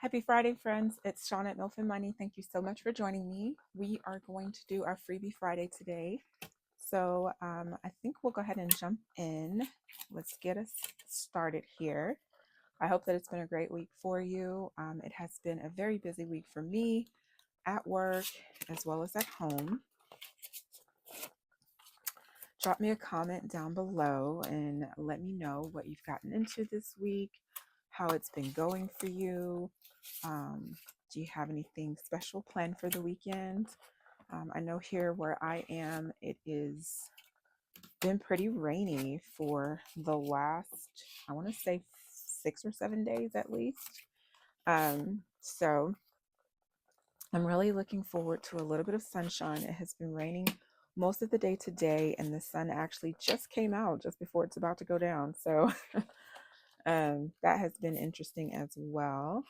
Happy Friday, friends. It's Shawn at Milf and Money. Thank you so much for joining me. We are going to do our Freebie Friday today. So I think we'll go ahead and jump in. Let's get us started here. I hope that it's been a great week for you. It has been a very busy week for me at work as well as at home. Drop me a comment down below and let me know what you've gotten into this week, how it's been going for you. Do you have anything special planned for the weekend? I know here where I am, it is been pretty rainy for the last, I want to say 6 or 7 days at least. So I'm really looking forward to a little bit of sunshine. It has been raining most of the day today, and the sun actually just came out just before it's about to go down. So that has been interesting as well.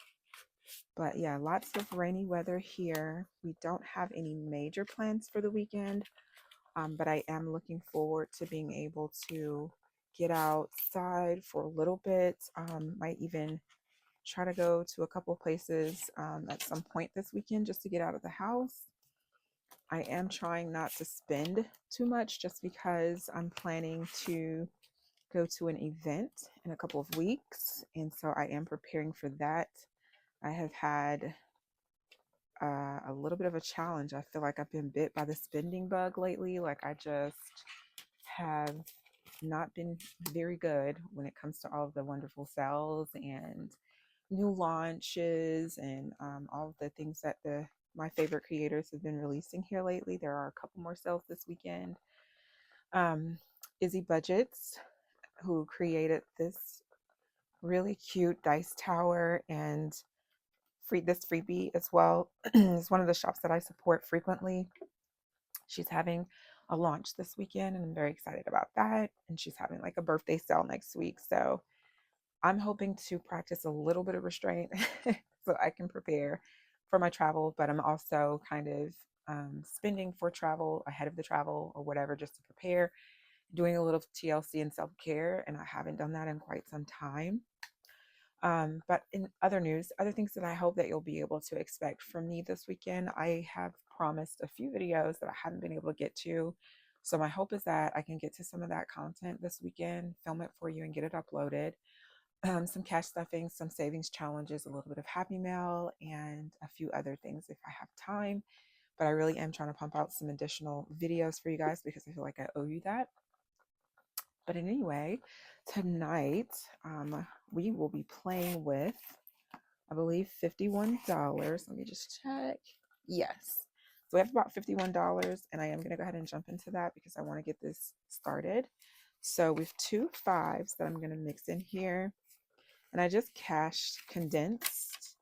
But yeah, lots of rainy weather here. We don't have any major plans for the weekend, but I am looking forward to being able to get outside for a little bit. Might even try to go to a couple of places at some point this weekend just to get out of the house. I am trying not to spend too much just because I'm planning to go to an event in a couple of weeks. And so I am preparing for that. I have had a little bit of a challenge. I feel like I've been bit by the spending bug lately. Like I just have not been very good when it comes to all of the wonderful sales and new launches and all of the things that my favorite creators have been releasing here lately. There are a couple more sales this weekend. Izzy Budgets, who created this really cute dice tower and this freebie as well, is one of the shops that I support frequently. She's having a launch this weekend, and I'm very excited about that. And she's having like a birthday sale next week. So I'm hoping to practice a little bit of restraint so I can prepare for my travel, but I'm also kind of spending for travel ahead of the travel or whatever just to prepare, doing a little TLC and self care. And I haven't done that in quite some time. But in other news, other things that I hope that you'll be able to expect from me this weekend, I have promised a few videos that I haven't been able to get to. So my hope is that I can get to some of that content this weekend, film it for you and get it uploaded. Some cash stuffing, some savings challenges, a little bit of happy mail, and a few other things if I have time. But I really am trying to pump out some additional videos for you guys because I feel like I owe you that. But anyway, tonight we will be playing with, I believe, $51. Let me just check. Yes. So we have about $51, and I am going to go ahead and jump into that because I want to get this started. So we have 2 5s that I'm going to mix in here. And I just cashed condensed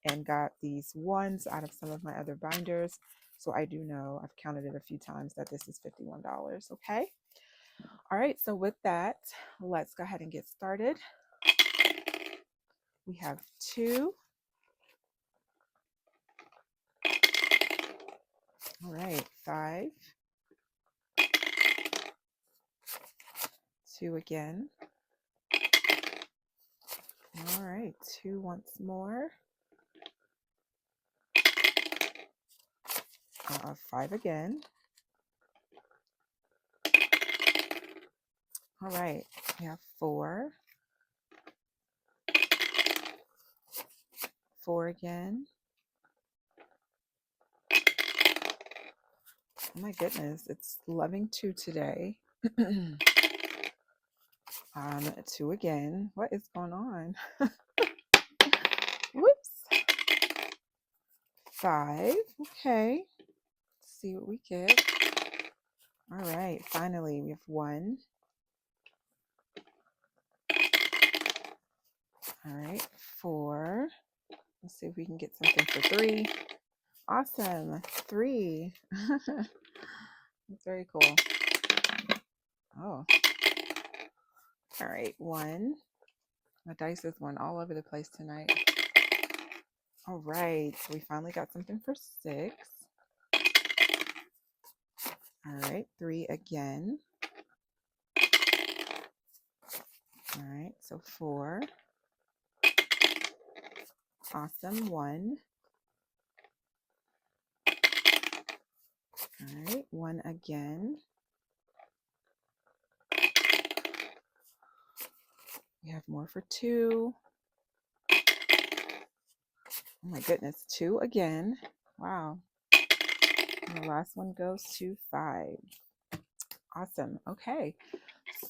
and got these ones out of some of my other binders. So I do know, I've counted it a few times, that this is $51. Okay. All right. So with that, let's go ahead and get started. We have 2. All right. 5. 2 again. All right. 2 once more. 5 again. All right. We have 4. 4 again. Oh my goodness, it's loving 2 today. 2 again. What is going on? Whoops. 5. Okay. Let's see what we get. All right. Finally, we have 1. All right. 4. Let's see if we can get something for 3. Awesome. 3. That's very cool. Oh. All right. 1. My dice is one all over the place tonight. All right. So we finally got something for 6. All right. 3 again. All right. So 4. Awesome. One. All right. One again. We have more for two. Oh my goodness. Two again. Wow. And the last one goes to 5. Awesome. Okay.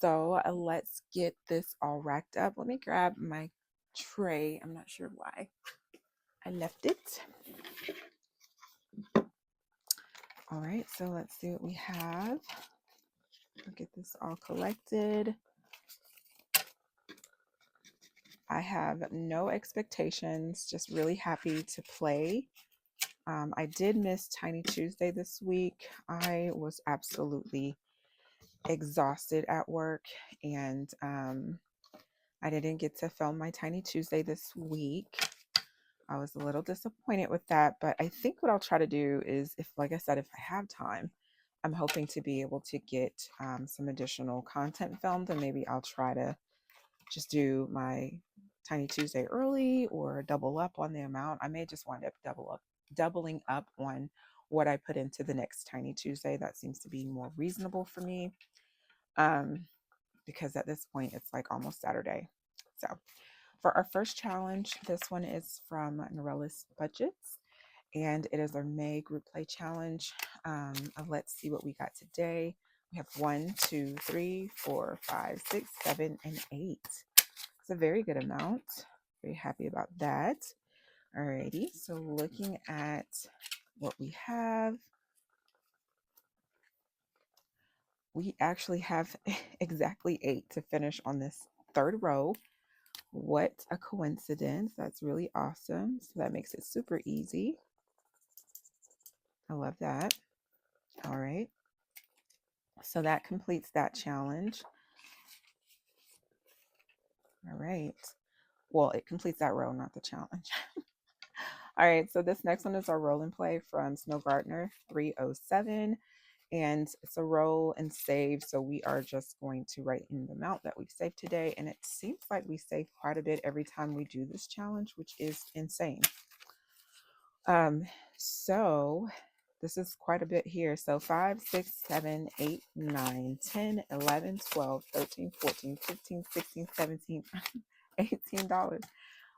So let's get this all racked up. Let me grab my tray. I'm not sure why I left it. All right. So let's see what we have. I'll get this all collected. I have no expectations, just really happy to play. I did miss Tiny Tuesday this week. I was absolutely exhausted at work, and I didn't get to film my Tiny Tuesday this week. I was a little disappointed with that, but I think what I'll try to do is, if, like I said, if I have time, I'm hoping to be able to get some additional content filmed, and maybe I'll try to just do my Tiny Tuesday early or double up on the amount. I may just wind up doubling up on what I put into the next Tiny Tuesday. That seems to be more reasonable for me, because at this point it's like almost Saturday. So for our first challenge, this one is from Norella's Budgets, and it is our May group play challenge. Let's see what we got today. We have 1, 2, 3, 4, 5, 6, 7, and 8. It's a very good amount. Very happy about that. Alrighty, so looking at what we have, we actually have exactly 8 to finish on this third row. What a coincidence. That's really awesome. So that makes it super easy. I love that. All right. So that completes that challenge. All right. Well, it completes that row, not the challenge. All right. So this next one is our roll and play from Snow Gardener 307. And it's a roll and save. So we are just going to write in the amount that we've saved today. And it seems like we save quite a bit every time we do this challenge, which is insane. So this is quite a bit here. So 5, 6, 7, 8, 9, 10, 11, 12, 13, 14, 15, 16, 17, $18.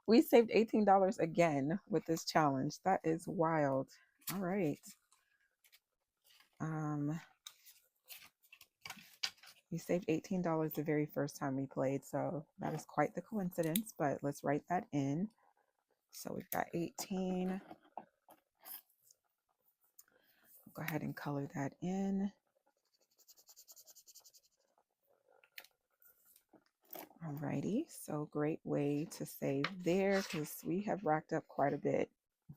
We saved $18 again with this challenge. That is wild. All right. We saved $18 the very first time we played, so that is quite the coincidence, but let's write that in. So we've got 18. Go ahead and color that in. Alrighty, so great way to save there, because we have racked up quite a bit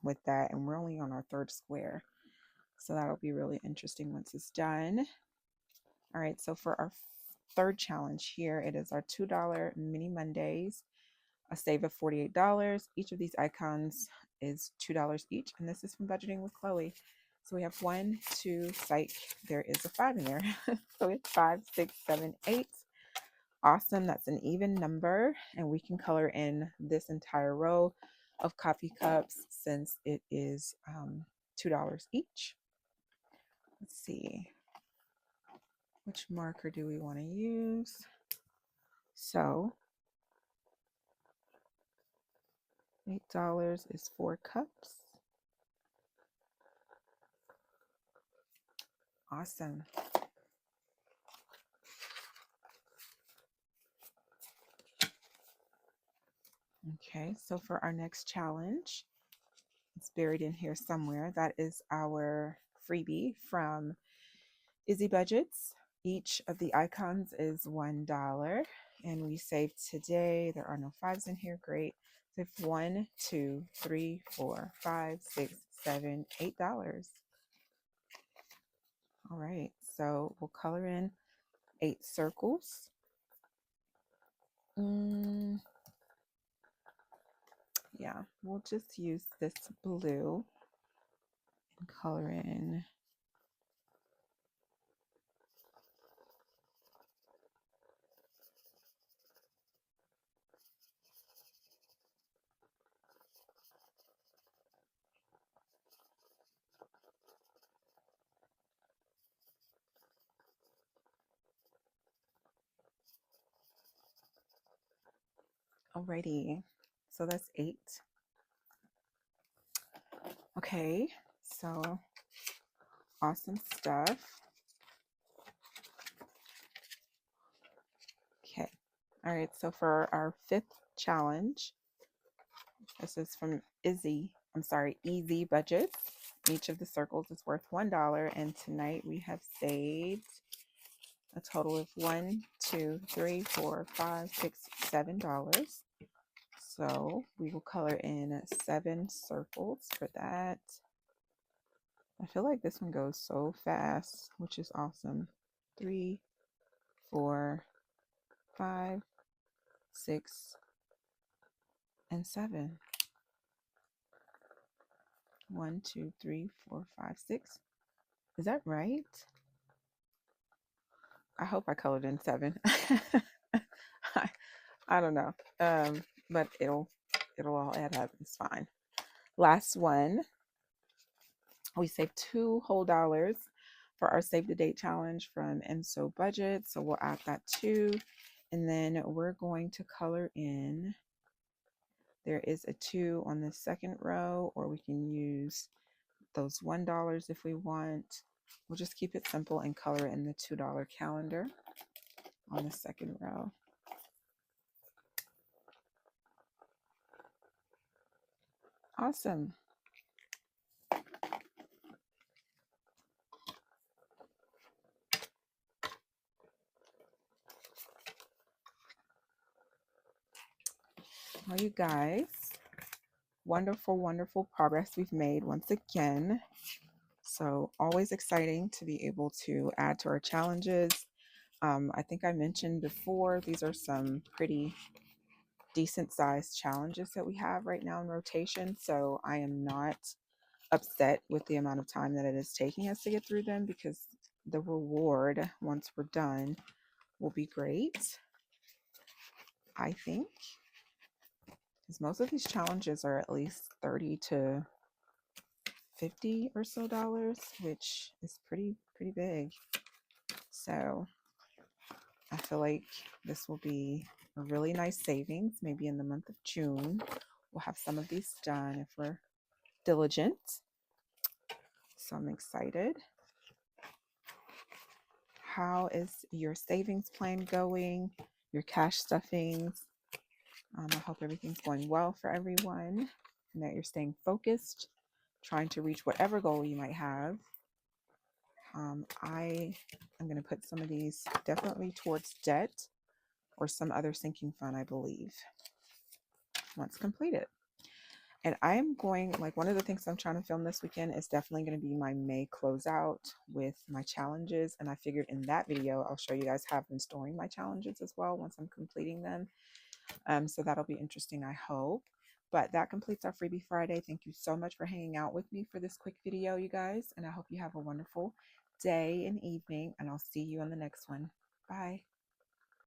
with that, and we're only on our third square. So that'll be really interesting once it's done. All right, so for our third challenge here, it is our $2 Mini Mondays, a save of $48. Each of these icons is $2 each, and this is from Budgeting with Chloe. So we have 1, 2, psych, there is a 5 in there. So it's 5, 6, 7, 8. Awesome, that's an even number, and we can color in this entire row of coffee cups since it is $2 each. Let's see, which marker do we want to use? So $8 is 4 cups. Awesome. Okay, so for our next challenge, it's buried in here somewhere. That is our freebie from Izzy Budgets. Each of the icons is $1, and we saved today. There are no 5s in here. Great. So 1, 2, 3, 4, 5, 6, 7, $8. All right, so we'll color in 8 circles. Yeah, we'll just use this blue and color in Alrighty, so that's 8. Okay, so awesome stuff. Okay, all right, so for our 5th challenge, this is from Easy Budgets. Each of the circles is worth $1, and tonight we have saved a total of $1, 2, 3, 4, 5, 6, $7. So we will color in 7 circles for that. I feel like this one goes so fast, which is awesome. 3, 4, 5, 6, and 7. 1, 2, 3, 4, 5, 6. Is that right? I hope I colored in 7. I don't know. But it'll all add up. It's fine. Last one. We saved $2 whole for our Save the Date challenge from MSO Budget. So we'll add that too. And then we're going to color in. There is a 2 on the second row, or we can use those $1 if we want. We'll just keep it simple and color in the $2 calendar on the second row. Awesome. Well, you guys, wonderful, wonderful progress we've made once again. So always exciting to be able to add to our challenges. I think I mentioned before, these are some pretty decent sized challenges that we have right now in rotation. So I am not upset with the amount of time that it is taking us to get through them, because the reward once we're done will be great, I think, because most of these challenges are at least 30 to 50 or so dollars, which is pretty big. So I feel like this will be a really nice savings. Maybe in the month of June we'll have some of these done if we're diligent. So I'm excited. How is your savings plan going? Your cash stuffings? I hope everything's going well for everyone and that you're staying focused, trying to reach whatever goal you might have. I am going to put some of these definitely towards debt or some other sinking fund, I believe, once completed. And I'm going, like, one of the things I'm trying to film this weekend is definitely going to be my May closeout with my challenges. And I figured in that video, I'll show you guys how I've been storing my challenges as well once I'm completing them. So that'll be interesting, I hope. But that completes our Freebie Friday. Thank you so much for hanging out with me for this quick video, you guys. And I hope you have a wonderful day and evening. And I'll see you on the next one. Bye.